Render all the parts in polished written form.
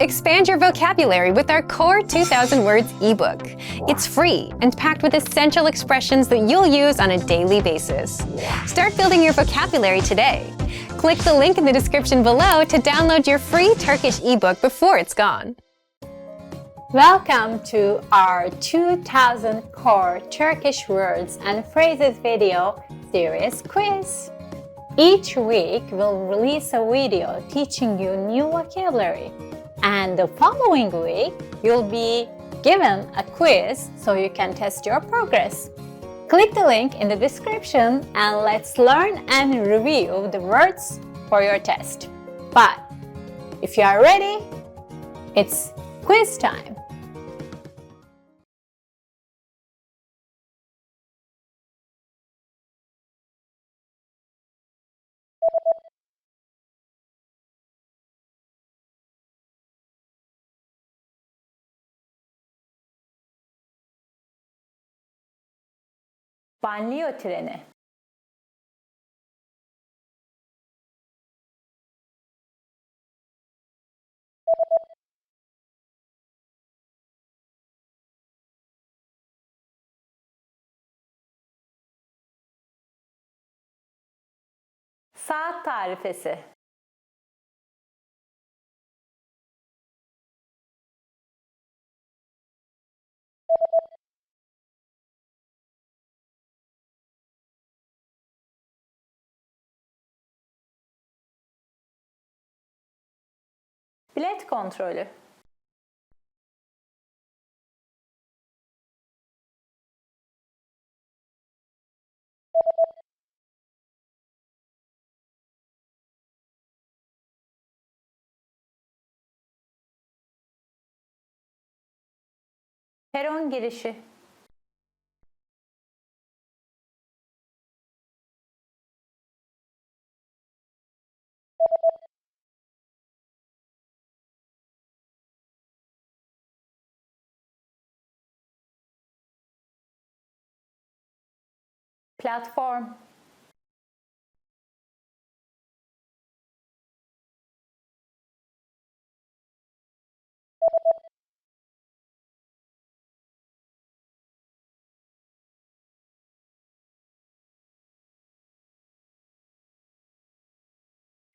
Expand your vocabulary with our Core 2000 Words ebook. It's free and packed with essential expressions that you'll use on a daily basis. Start building your vocabulary today. Click the link in the description below to download your free Turkish ebook before it's gone. Welcome to our 2000 Core Turkish Words and Phrases video series quiz. Each week, we'll release a video teaching you new vocabulary. And the following week, you'll be given a quiz so you can test your progress. Click the link in the description and let's learn and review the words for your test. But if you are ready, it's quiz time. Banliyö treni. Saat tarifesi. Bilet kontrolü. Peron girişi. Platform.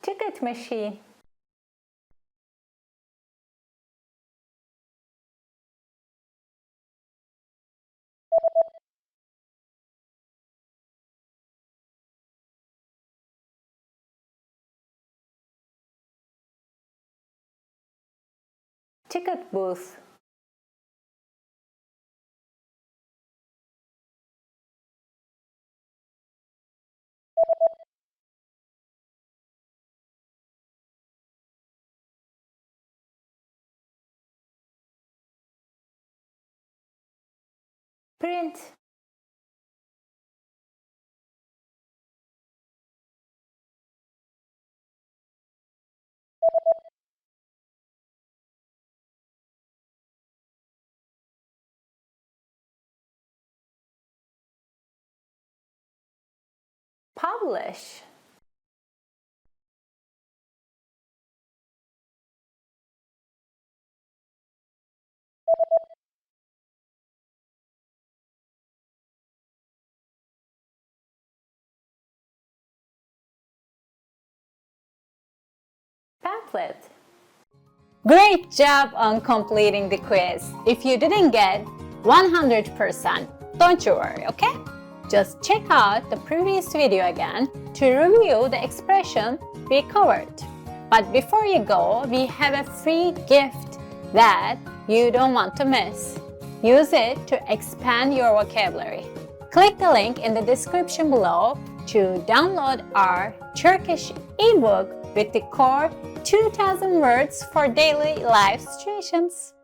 Ticket machine. Ticket booth. Print. Publish. Pamphlet. Great job on completing the quiz. If you didn't get 100%, don't you worry, okay? Just check out the previous video again to review the expression we covered. But before you go, we have a free gift that you don't want to miss. Use it to expand your vocabulary. Click the link in the description below to download our Turkish ebook with the core 2000 words for daily life situations.